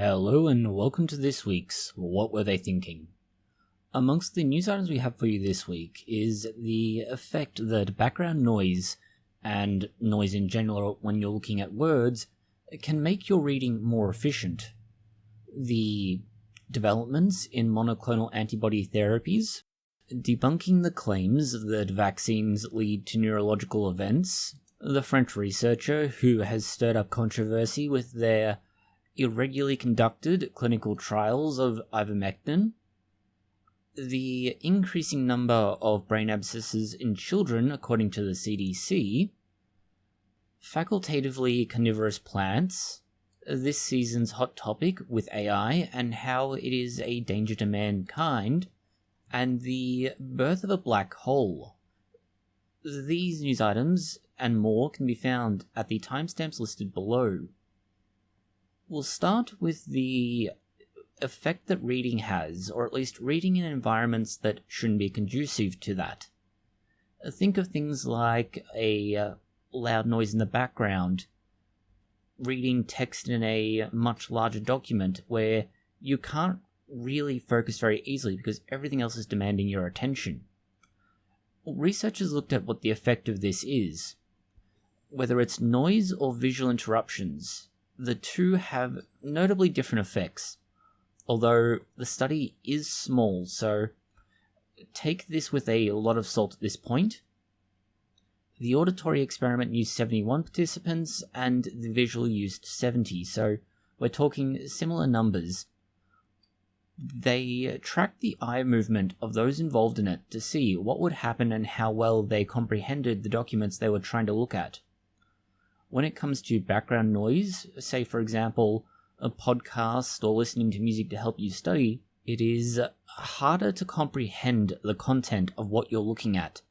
Hello and welcome to this week's What Were They Thinking? Amongst the news items we have for you this week is the effect that background noise and noise in general when you're looking at words can make your reading more efficient. The developments in monoclonal antibody therapies, debunking the claims that vaccines lead to neurological events, the French researcher who has stirred up controversy with their irregularly conducted clinical trials of ivermectin, the increasing number of brain abscesses in children according to the CDC, facultatively carnivorous plants, this season's hot topic with AI and how it is a danger to mankind, and the birth of a black hole. These news items and more can be found at the timestamps listed below. We'll start with the effect that reading has, or at least reading in environments that shouldn't be conducive to that. Think of things like a loud noise in the background, reading text in a much larger document where you can't really focus very easily because everything else is demanding your attention. Researchers looked at what the effect of this is. Whether it's noise or visual interruptions, the two have notably different effects, although the study is small, so take this with a lot of salt at this point. The auditory experiment used 71 participants and the visual used 70, so we're talking similar numbers. They tracked the eye movement of those involved in it to see what would happen and how well they comprehended the documents they were trying to look at. When it comes to background noise, say for example, a podcast or listening to music to help you study, it is harder to comprehend the content of what you're looking at.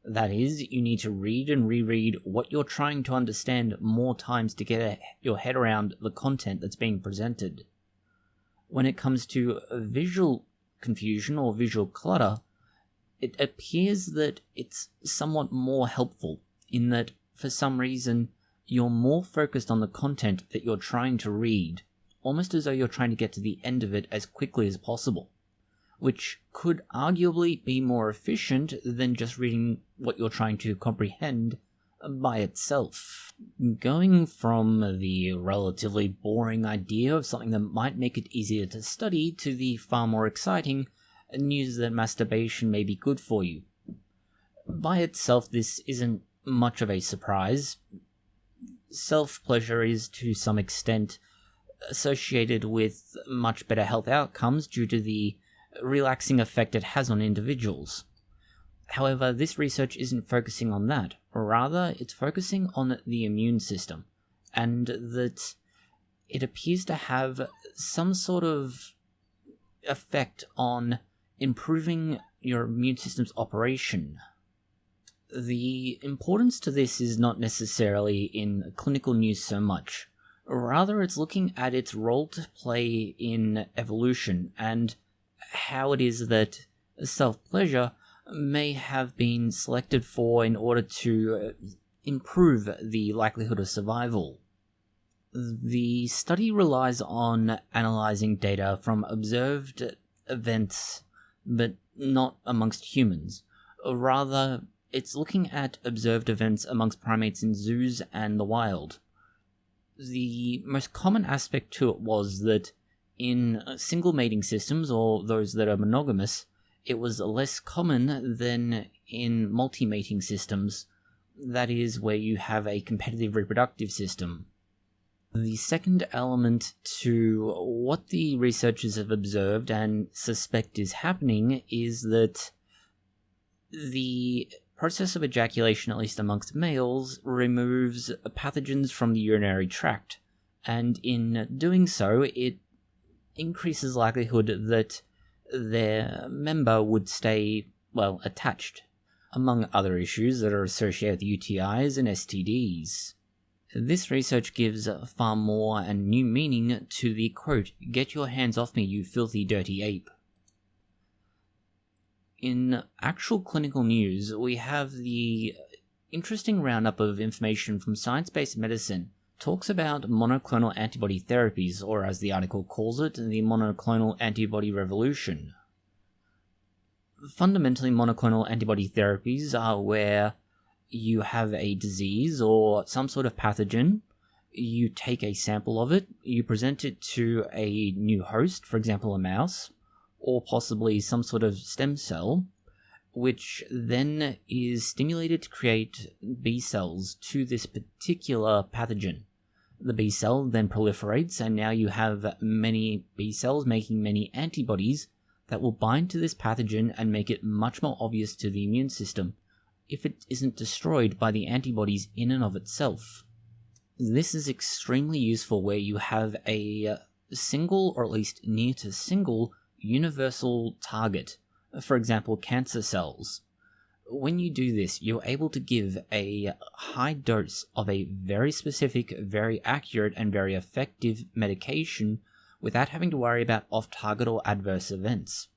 That is, you need to read and reread what you're trying to understand more times to get your head around the content that's being presented. When it comes to visual confusion or visual clutter, it appears that it's somewhat more helpful in that, for some reason, you're more focused on the content that you're trying to read, almost as though you're trying to get to the end of it as quickly as possible, which could arguably be more efficient than just reading what you're trying to comprehend by itself. Going from the relatively boring idea of something that might make it easier to study to the far more exciting news that masturbation may be good for you. By itself, this isn't much of a surprise. Self-pleasure is to some extent associated with much better health outcomes due to the relaxing effect it has on individuals. However, this research isn't focusing on that. Rather, it's focusing on the immune system, and that it appears to have some sort of effect on improving your immune system's operation. The importance to this is not necessarily in clinical news so much. Rather, it's looking at its role to play in evolution and how it is that self-pleasure may have been selected for in order to improve the likelihood of survival. The study relies on analyzing data from observed events, but not amongst humans. Rather, it's looking at observed events amongst primates in zoos and the wild. The most common aspect to it was that in single mating systems, or those that are monogamous, it was less common than in multi-mating systems, that is, where you have a competitive reproductive system. The second element to what the researchers have observed and suspect is happening is that the process of ejaculation, at least amongst males, removes pathogens from the urinary tract, and in doing so, it increases likelihood that their member would stay, attached, among other issues that are associated with UTIs and STDs. This research gives far more and new meaning to the quote, "Get your hands off me, you filthy dirty ape." In actual clinical news, we have the interesting roundup of information from science-based medicine talks about monoclonal antibody therapies, or as the article calls it, the monoclonal antibody revolution. Fundamentally, monoclonal antibody therapies are where you have a disease or some sort of pathogen, you take a sample of it, you present it to a new host, for example a mouse, or possibly some sort of stem cell, which then is stimulated to create B cells to this particular pathogen. The B cell then proliferates, and now you have many B cells making many antibodies that will bind to this pathogen and make it much more obvious to the immune system if it isn't destroyed by the antibodies in and of itself. This is extremely useful where you have a single, or at least near to single, universal target. For example, cancer cells. When you do this, you're able to give a high dose of a very specific, very accurate, and very effective medication without having to worry about off-target or adverse events.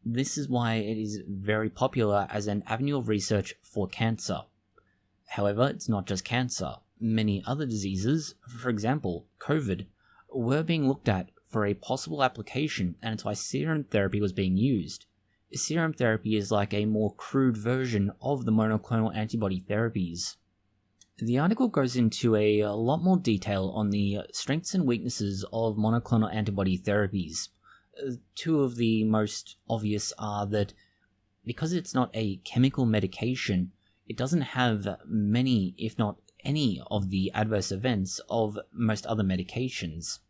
This is why it is very popular as an avenue of research for cancer. However, it's not just cancer. Many other diseases, for example, COVID, were being looked at for a possible application, and it's why serum therapy was being used. Serum therapy is like a more crude version of the monoclonal antibody therapies. The article goes into a lot more detail on the strengths and weaknesses of monoclonal antibody therapies. Two of the most obvious are that because it's not a chemical medication, it doesn't have many, if not any, of the adverse events of most other medications.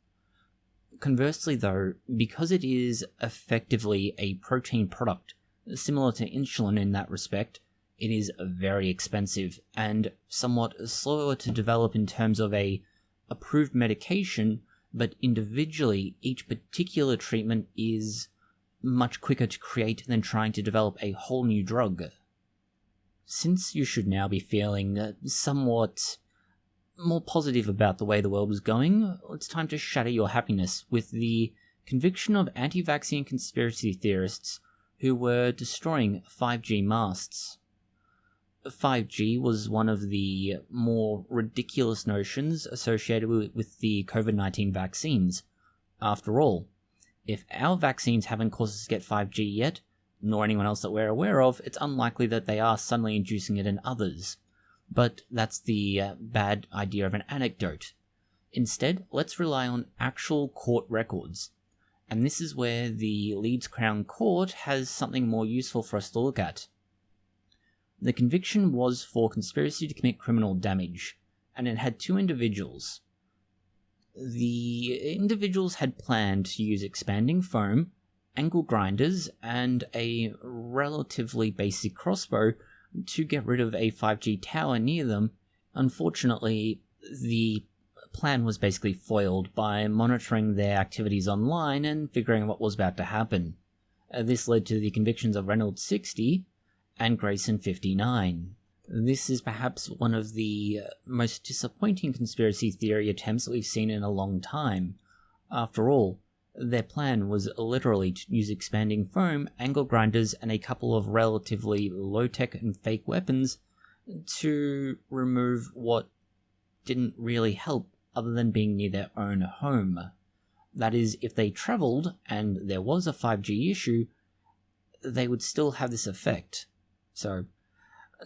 Conversely though, because it is effectively a protein product, similar to insulin in that respect, it is very expensive and somewhat slower to develop in terms of a approved medication, but individually each particular treatment is much quicker to create than trying to develop a whole new drug. Since you should now be feeling somewhat more positive about the way the world is going, it's time to shatter your happiness with the conviction of anti-vaccine conspiracy theorists who were destroying 5G masts. 5G was one of the more ridiculous notions associated with the COVID-19 vaccines. After all, if our vaccines haven't caused us to get 5G yet, nor anyone else that we're aware of, it's unlikely that they are suddenly inducing it in others. But that's the bad idea of an anecdote. Instead, let's rely on actual court records. And this is where the Leeds Crown Court has something more useful for us to look at. The conviction was for conspiracy to commit criminal damage, and it had two individuals. The individuals had planned to use expanding foam, angle grinders, and a relatively basic crossbow to get rid of a 5G tower near them. Unfortunately, the plan was basically foiled by monitoring their activities online and figuring what was about to happen. This led to the convictions of Reynolds 60 and Grayson 59. This is perhaps one of the most disappointing conspiracy theory attempts that we've seen in a long time. After all, their plan was literally to use expanding foam, angle grinders, and a couple of relatively low-tech and fake weapons to remove what didn't really help other than being near their own home. That is, if they travelled and there was a 5G issue, they would still have this effect. So,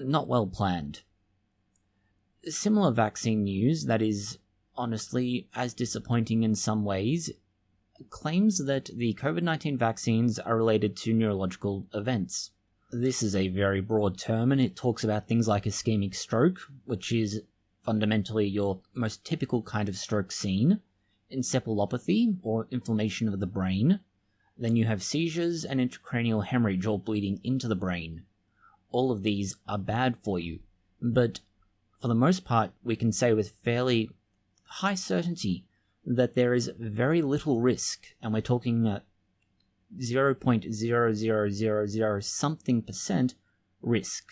not well planned. Similar vaccine news that is honestly as disappointing in some ways claims that the COVID-19 vaccines are related to neurological events. This is a very broad term, and it talks about things like ischemic stroke, which is fundamentally your most typical kind of stroke seen, encephalopathy, or inflammation of the brain. Then you have seizures and intracranial hemorrhage or bleeding into the brain. All of these are bad for you, but for the most part, we can say with fairly high certainty that there is very little risk, and we're talking 0.0000 something percent risk.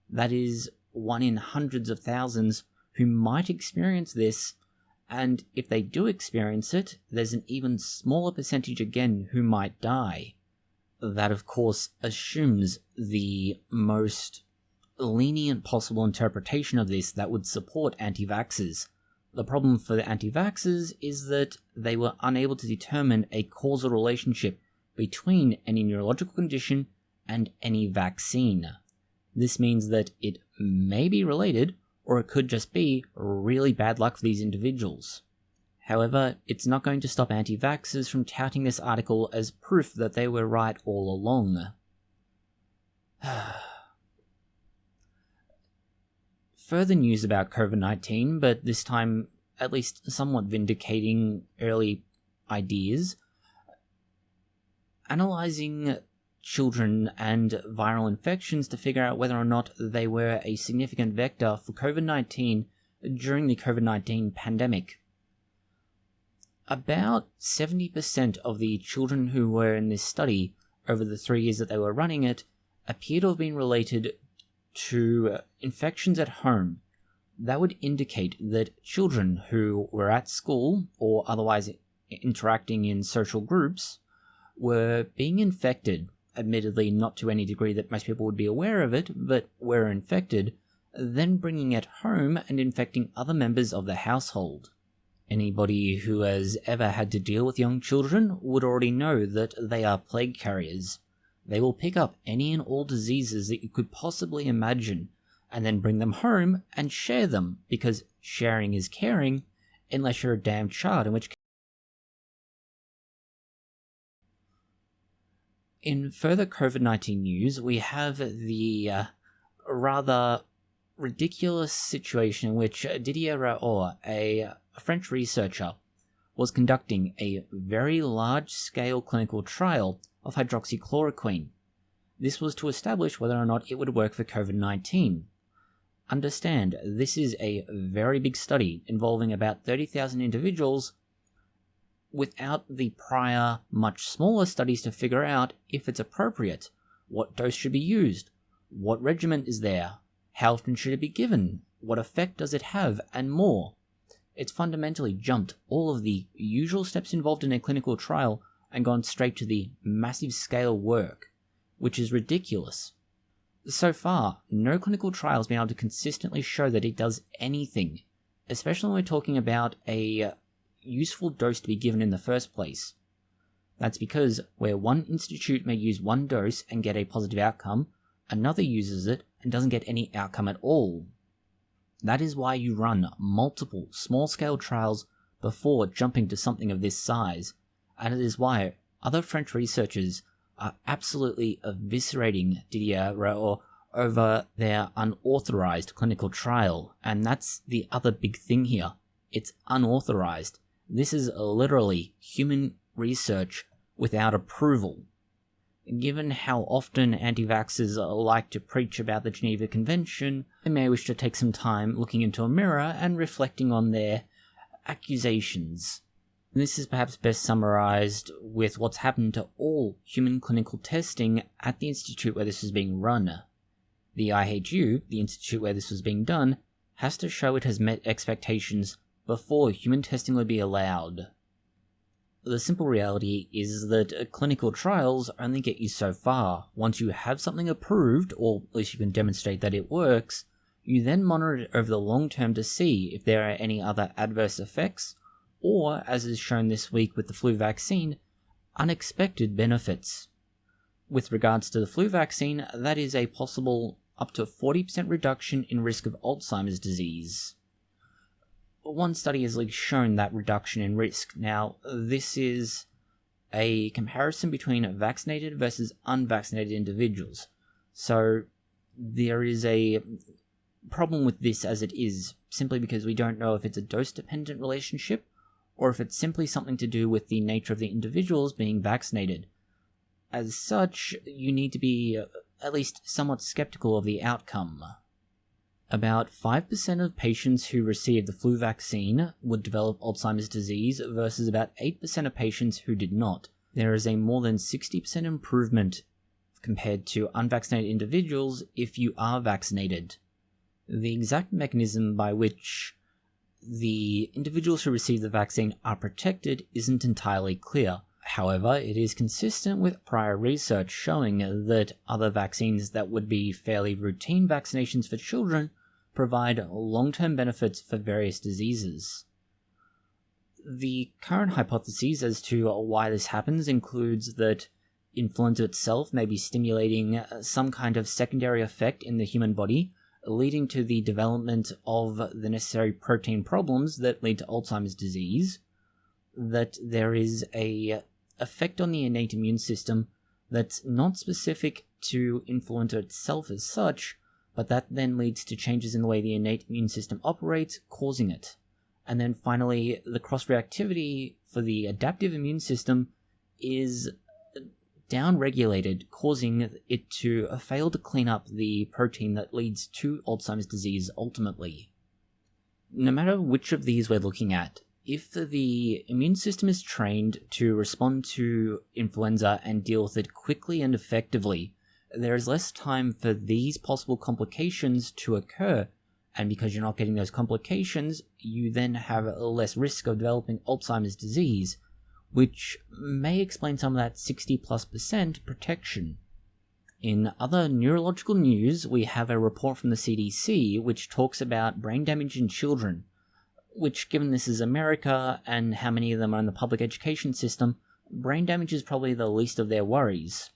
That is 1 in hundreds of thousands who might experience this, and if they do experience it, there's an even smaller percentage again who might die. That, of course, assumes the most lenient possible interpretation of this that would support anti-vaxxers. The problem for the anti-vaxxers is that they were unable to determine a causal relationship between any neurological condition and any vaccine. This means that it may be related, or it could just be really bad luck for these individuals. However, it's not going to stop anti-vaxxers from touting this article as proof that they were right all along. Further news about COVID-19, but this time at least somewhat vindicating early ideas. Analyzing children and viral infections to figure out whether or not they were a significant vector for COVID-19 during the COVID-19 pandemic. About 70% of the children who were in this study over the 3 years that they were running it appear to have been related to infections at home. That would indicate that children who were at school or otherwise interacting in social groups were being infected, admittedly not to any degree that most people would be aware of it, but were infected, then bringing it home and infecting other members of the household. Anybody who has ever had to deal with young children would already know that they are plague carriers. They will pick up any and all diseases that you could possibly imagine, and then bring them home and share them, because sharing is caring, unless you're a damn child, in which case. In further COVID-19 news, we have the rather ridiculous situation in which Diddier, a French researcher, was conducting a very large-scale clinical trial of hydroxychloroquine. This was to establish whether or not it would work for COVID-19. Understand, this is a very big study involving about 30,000 individuals without the prior, much smaller studies to figure out if it's appropriate, what dose should be used, what regimen is there, how often should it be given, what effect does it have, and more. It's fundamentally jumped all of the usual steps involved in a clinical trial and gone straight to the massive scale work, which is ridiculous. So far, no clinical trial has been able to consistently show that it does anything, especially when we're talking about a useful dose to be given in the first place. That's because where one institute may use one dose and get a positive outcome, another uses it and doesn't get any outcome at all. That is why you run multiple small-scale trials before jumping to something of this size, and it is why other French researchers are absolutely eviscerating Diddier over their unauthorized clinical trial, and that's the other big thing here. It's unauthorized. This is literally human research without approval. Given how often anti-vaxxers like to preach about the Geneva Convention, they may wish to take some time looking into a mirror and reflecting on their accusations. This is perhaps best summarized with what's happened to all human clinical testing at the institute where this is being run. The IHU, the institute where this was being done, has to show it has met expectations before human testing would be allowed. The simple reality is that clinical trials only get you so far. Once you have something approved, or at least you can demonstrate that it works, you then monitor it over the long term to see if there are any other adverse effects, or, as is shown this week with the flu vaccine, unexpected benefits. With regards to the flu vaccine, that is a possible up to 40% reduction in risk of Alzheimer's disease. One study has shown that reduction in risk. Now, this is a comparison between vaccinated versus unvaccinated individuals. So, there is a problem with this as it is, simply because we don't know if it's a dose-dependent relationship, or if it's simply something to do with the nature of the individuals being vaccinated. As such, you need to be at least somewhat skeptical of the outcome. About 5% of patients who received the flu vaccine would develop Alzheimer's disease versus about 8% of patients who did not. There is a more than 60% improvement compared to unvaccinated individuals if you are vaccinated. The exact mechanism by which the individuals who receive the vaccine are protected isn't entirely clear. However, it is consistent with prior research showing that other vaccines that would be fairly routine vaccinations for children provide long-term benefits for various diseases. The current hypotheses as to why this happens includes that influenza itself may be stimulating some kind of secondary effect in the human body, leading to the development of the necessary protein problems that lead to Alzheimer's disease, that there is a effect on the innate immune system that's not specific to influenza itself as such, but that then leads to changes in the way the innate immune system operates, causing it. And then finally, the cross-reactivity for the adaptive immune system is downregulated, causing it to fail to clean up the protein that leads to Alzheimer's disease ultimately. No matter which of these we're looking at, if the immune system is trained to respond to influenza and deal with it quickly and effectively, there is less time for these possible complications to occur, and because you're not getting those complications, you then have less risk of developing Alzheimer's disease, which may explain some of that 60+% protection. In other neurological news, we have a report from the CDC which talks about brain damage in children, which, given this is America and how many of them are in the public education system, brain damage is probably the least of their worries.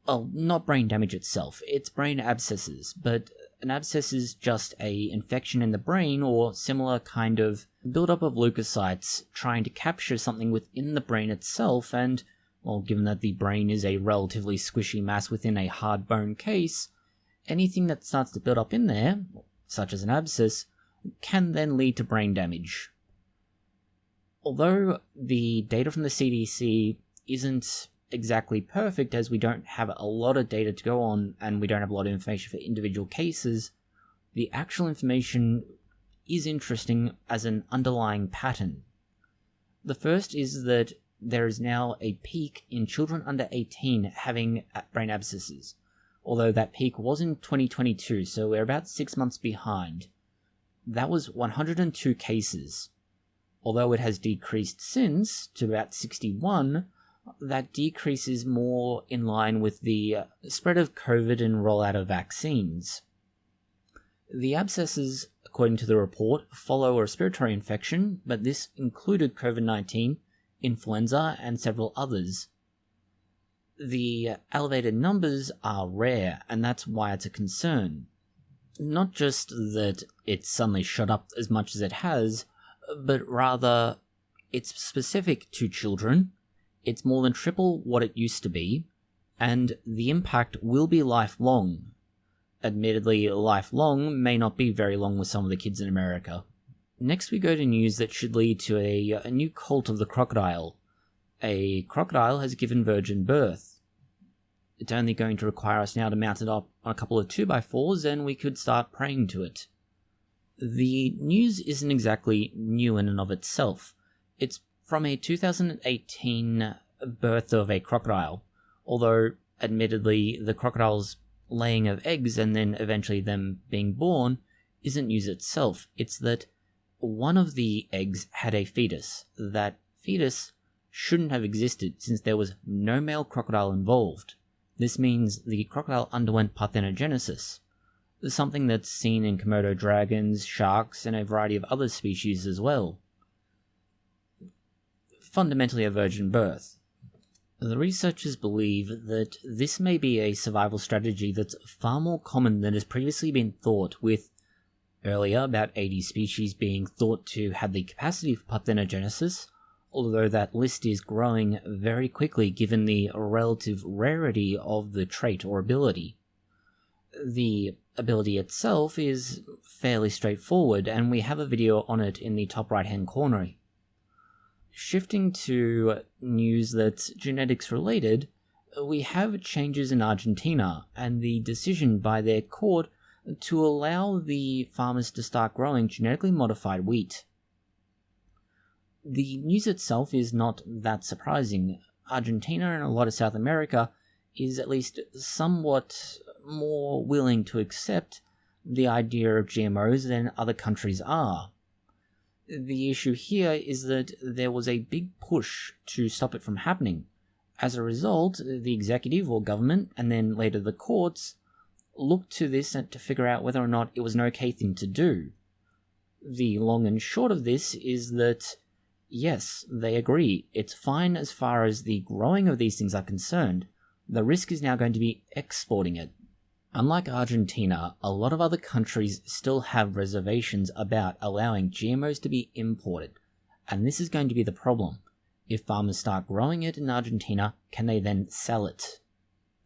Well, not brain damage itself, it's brain abscesses, but an abscess is just a infection in the brain or similar kind of buildup of leukocytes trying to capture something within the brain itself, and, well, given that the brain is a relatively squishy mass within a hard bone case, anything that starts to build up in there, such as an abscess, can then lead to brain damage. Although the data from the CDC isn't exactly perfect, as we don't have a lot of data to go on and we don't have a lot of information for individual cases, the actual information is interesting as an underlying pattern. The first is that there is now a peak in children under 18 having brain abscesses, although that peak was in 2022, so we're about 6 months behind. That was 102 cases. Although it has decreased since to about 61, that decrease is more in line with the spread of COVID and rollout of vaccines. The abscesses, according to the report, follow a respiratory infection, but this included COVID-19, influenza, and several others. The elevated numbers are rare, and that's why it's a concern. Not just that it's suddenly shot up as much as it has, but rather it's specific to children, it's more than triple what it used to be, and the impact will be lifelong. Admittedly, lifelong may not be very long with some of the kids in America. Next we go to news that should lead to a new cult of the crocodile. A crocodile has given virgin birth. It's only going to require us now to mount it up on a couple of 2x4s and we could start praying to it. The news isn't exactly new in and of itself. It's from a 2018 birth of a crocodile, although admittedly the crocodile's laying of eggs and then eventually them being born isn't news itself. It's that one of the eggs had a fetus. That fetus shouldn't have existed since there was no male crocodile involved. This means the crocodile underwent parthenogenesis, something that's seen in Komodo dragons, sharks, and a variety of other species as well. Fundamentally a virgin birth. The researchers believe that this may be a survival strategy that's far more common than has previously been thought, with earlier about 80 species being thought to have the capacity for parthenogenesis, although that list is growing very quickly given the relative rarity of the trait or ability. The ability itself is fairly straightforward, and we have a video on it in the top right-hand corner. Shifting to news that's genetics related, we have changes in Argentina and the decision by their court to allow the farmers to start growing genetically modified wheat. The news itself is not that surprising. Argentina and a lot of South America is at least somewhat more willing to accept the idea of GMOs than other countries are. The issue here is that there was a big push to stop it from happening. As a result, the executive or government, and then later the courts, looked to this to figure out whether or not it was an okay thing to do. The long and short of this is that, yes, they agree, it's fine as far as the growing of these things are concerned. The risk is now going to be exporting it. Unlike Argentina, a lot of other countries still have reservations about allowing GMOs to be imported, and this is going to be the problem. If farmers start growing it in Argentina, can they then sell it?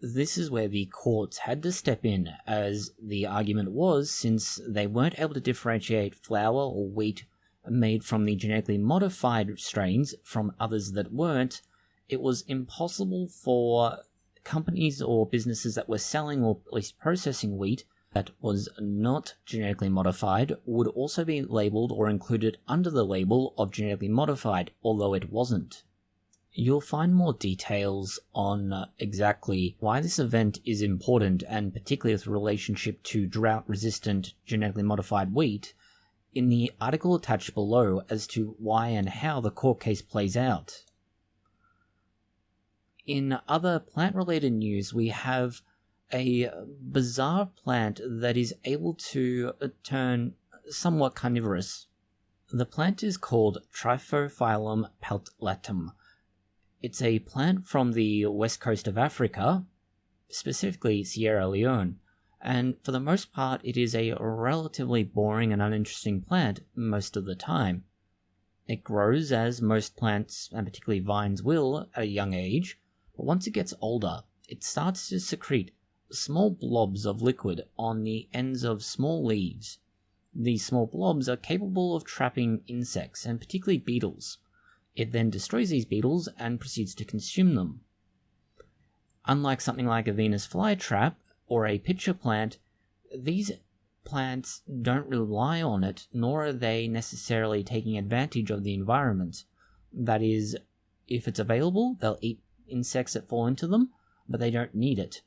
This is where the courts had to step in, as the argument was, since they weren't able to differentiate flour or wheat made from the genetically modified strains from others that weren't, it was impossible for companies or businesses that were selling or at least processing wheat that was not genetically modified would also be labelled or included under the label of genetically modified, although it wasn't. You'll find more details on exactly why this event is important, and particularly with relationship to drought-resistant genetically modified wheat, in the article attached below as to why and how the court case plays out. In other plant-related news, we have a bizarre plant that is able to turn somewhat carnivorous. The plant is called Triphyllum paltatum. It's a plant from the west coast of Africa, specifically Sierra Leone, and for the most part it is a relatively boring and uninteresting plant most of the time. It grows as most plants, and particularly vines, will at a young age, but once it gets older, it starts to secrete small blobs of liquid on the ends of small leaves. These small blobs are capable of trapping insects, and particularly beetles. It then destroys these beetles and proceeds to consume them. Unlike something like a Venus flytrap or a pitcher plant, these plants don't rely on it, nor are they necessarily taking advantage of the environment. That is, if it's available, they'll eat insects that fall into them, but they don't need it.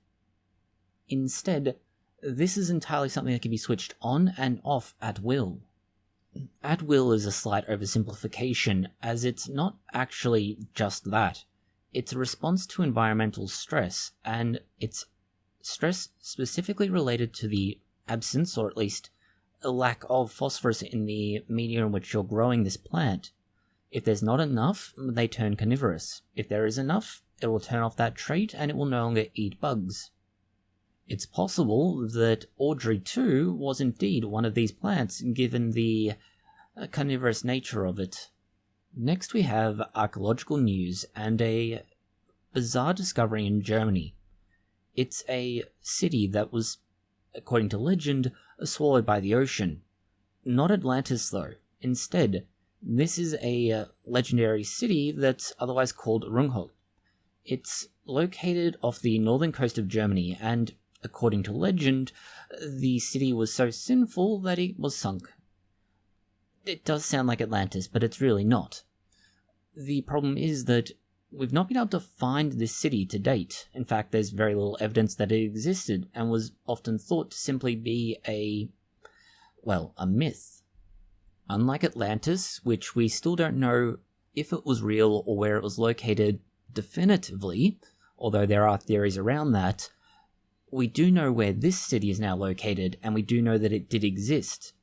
Instead, this is entirely something that can be switched on and off at will. At will is a slight oversimplification, as it's not actually just that. It's a response to environmental stress, and it's stress specifically related to the absence, or at least a lack of phosphorus in the media in which you're growing this plant. If there's not enough, they turn carnivorous. If there is enough, it will turn off that trait and it will no longer eat bugs. It's possible that Audrey 2 was indeed one of these plants, given the carnivorous nature of it. Next we have archaeological news and a bizarre discovery in Germany. It's a city that was, according to legend, swallowed by the ocean. Not Atlantis though. Instead, this is a legendary city that's otherwise called Rungholt. It's located off the northern coast of Germany, and according to legend, the city was so sinful that it was sunk. It does sound like Atlantis, but it's really not. The problem is that we've not been able to find this city to date. In fact, there's very little evidence that it existed, and was often thought to simply be a myth. Unlike Atlantis, which we still don't know if it was real or where it was located definitively, although there are theories around that, we do know where this city is now located, and we do know that it did exist.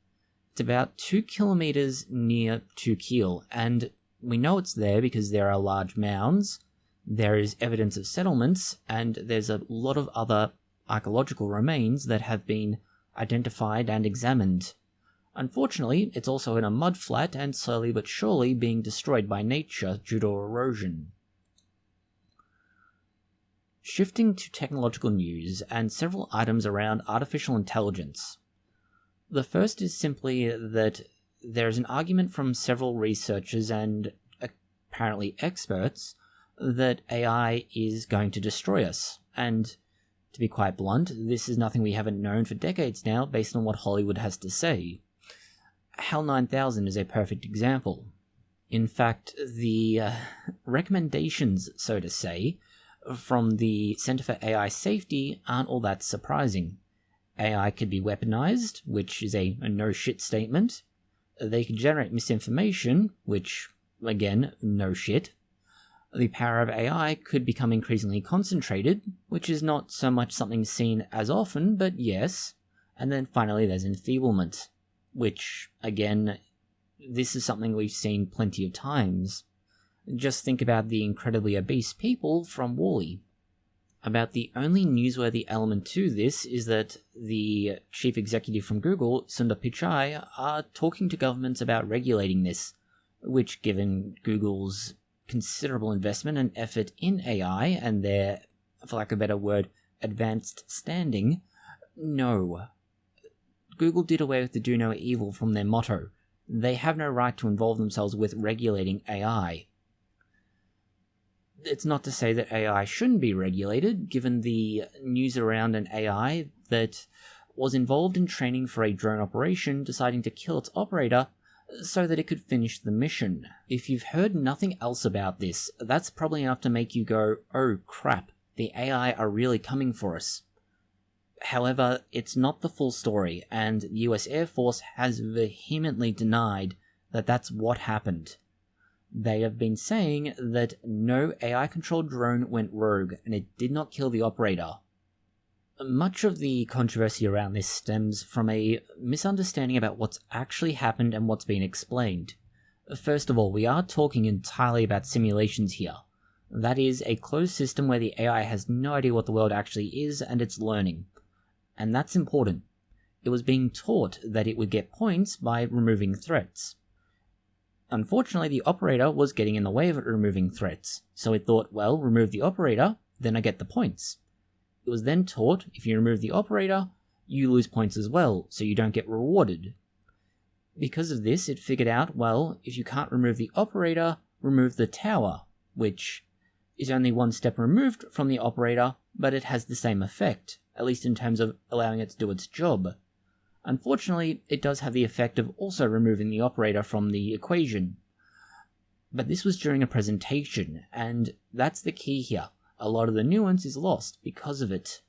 It's about 2 kilometers near to Kiel, and we know it's there because there are large mounds, there is evidence of settlements, and there's a lot of other archaeological remains that have been identified and examined. Unfortunately, it's also in a mudflat and slowly but surely being destroyed by nature due to erosion. Shifting to technological news and several items around artificial intelligence. The first is simply that there is an argument from several researchers and apparently experts that AI is going to destroy us. And to be quite blunt, this is nothing we haven't known for decades now based on what Hollywood has to say. HAL 9000 is a perfect example. In fact, the recommendations, so to say, from the Center for AI Safety aren't all that surprising. AI could be weaponized, which is a no-shit statement. They can generate misinformation, which, again, no shit. The power of AI could become increasingly concentrated, which is not so much something seen as often, but yes. And then finally there's enfeeblement, which, again, this is something we've seen plenty of times. Just think about the incredibly obese people from WALL-E. About the only newsworthy element to this is that the chief executive from Google, Sundar Pichai, are talking to governments about regulating this, which, given Google's considerable investment and effort in AI and their, for lack of a better word, advanced standing, no. Google did away with the do no evil from their motto. They have no right to involve themselves with regulating AI. It's not to say that AI shouldn't be regulated, given the news around an AI that was involved in training for a drone operation deciding to kill its operator so that it could finish the mission. If you've heard nothing else about this, that's probably enough to make you go, oh crap, the AI are really coming for us. However, it's not the full story, and the US Air Force has vehemently denied that that's what happened. They have been saying that no AI-controlled drone went rogue, and it did not kill the operator. Much of the controversy around this stems from a misunderstanding about what's actually happened and what's been explained. First of all, we are talking entirely about simulations here. That is, a closed system where the AI has no idea what the world actually is and it's learning. And that's important. It was being taught that it would get points by removing threats. Unfortunately, the operator was getting in the way of it removing threats, so it thought, well, remove the operator, then I get the points. It was then taught, if you remove the operator, you lose points as well, so you don't get rewarded. Because of this, it figured out, well, if you can't remove the operator, remove the tower, which is only one step removed from the operator, but it has the same effect, at least in terms of allowing it to do its job. Unfortunately, it does have the effect of also removing the operator from the equation. But this was during a presentation, and that's the key here. A lot of the nuance is lost because of it.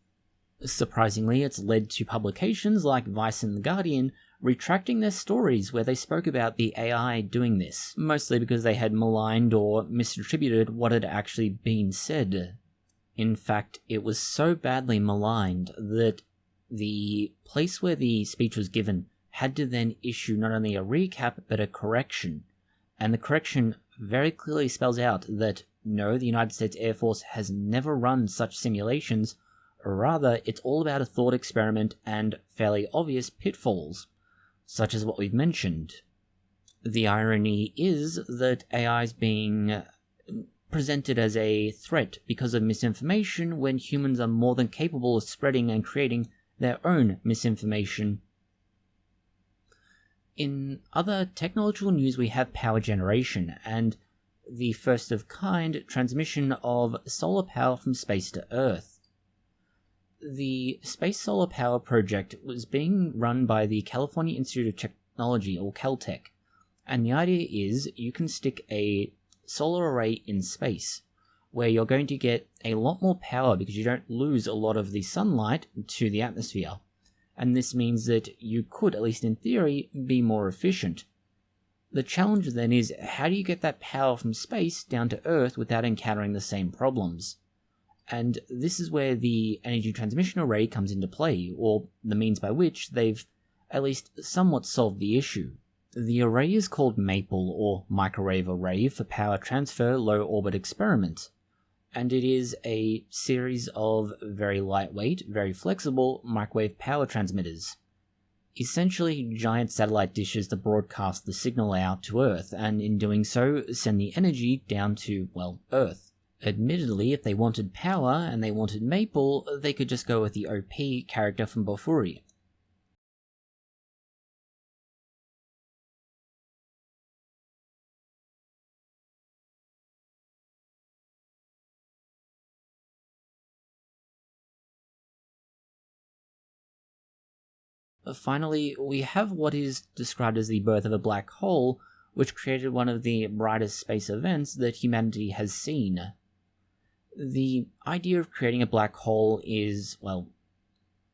Surprisingly, it's led to publications like Vice and The Guardian retracting their stories where they spoke about the AI doing this, mostly because they had maligned or misattributed what had actually been said. In fact, it was so badly maligned that the place where the speech was given had to then issue not only a recap but a correction. And the correction very clearly spells out that no, the United States Air Force has never run such simulations, rather it's all about a thought experiment and fairly obvious pitfalls, such as what we've mentioned. The irony is that AI is being presented as a threat because of misinformation when humans are more than capable of spreading and creating their own misinformation. In other technological news, we have power generation and the first of kind transmission of solar power from space to Earth. The Space Solar Power Project was being run by the California Institute of Technology, or Caltech, and the idea is you can stick a solar array in space, where you're going to get a lot more power because you don't lose a lot of the sunlight to the atmosphere, and this means that you could, at least in theory, be more efficient. The challenge then is, how do you get that power from space down to Earth without encountering the same problems? And this is where the energy transmission array comes into play, or the means by which they've at least somewhat solved the issue. The array is called MAPLE, or Microwave Array for Power Transfer Low Orbit Experiment, and it is a series of very lightweight, very flexible microwave power transmitters. Essentially giant satellite dishes that broadcast the signal out to Earth, and in doing so send the energy down to, well, Earth. Admittedly, if they wanted power and they wanted Maple, they could just go with the OP character from Bofuri. Finally, we have what is described as the birth of a black hole, which created one of the brightest space events that humanity has seen. The idea of creating a black hole is, well,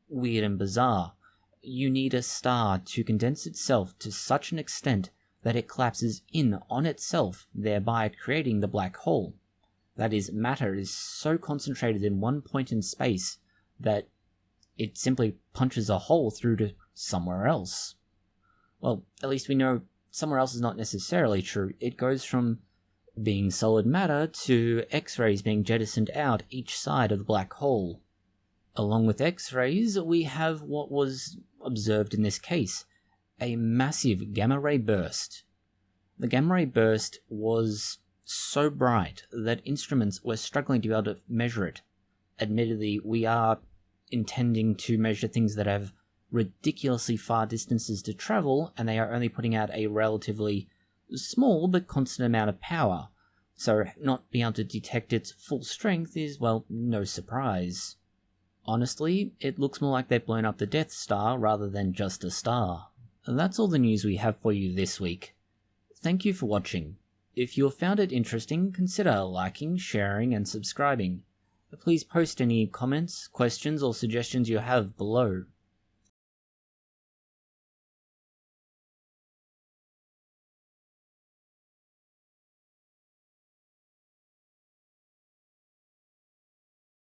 weird and bizarre. You need a star to condense itself to such an extent that it collapses in on itself, thereby creating the black hole. That is, matter is so concentrated in one point in space that it simply punches a hole through to somewhere else. Well, at least we know somewhere else is not necessarily true. It goes from being solid matter to X-rays being jettisoned out each side of the black hole. Along with X-rays, we have what was observed in this case, a massive gamma-ray burst. The gamma-ray burst was so bright that instruments were struggling to be able to measure it. Admittedly, we are intending to measure things that have ridiculously far distances to travel, and they are only putting out a relatively small but constant amount of power, so not being able to detect its full strength is, well, no surprise. Honestly, it looks more like they've blown up the Death Star rather than just a star. That's all the news we have for you this week. Thank you for watching. If you have found it interesting, consider liking, sharing, and subscribing. Please post any comments, questions, or suggestions you have below.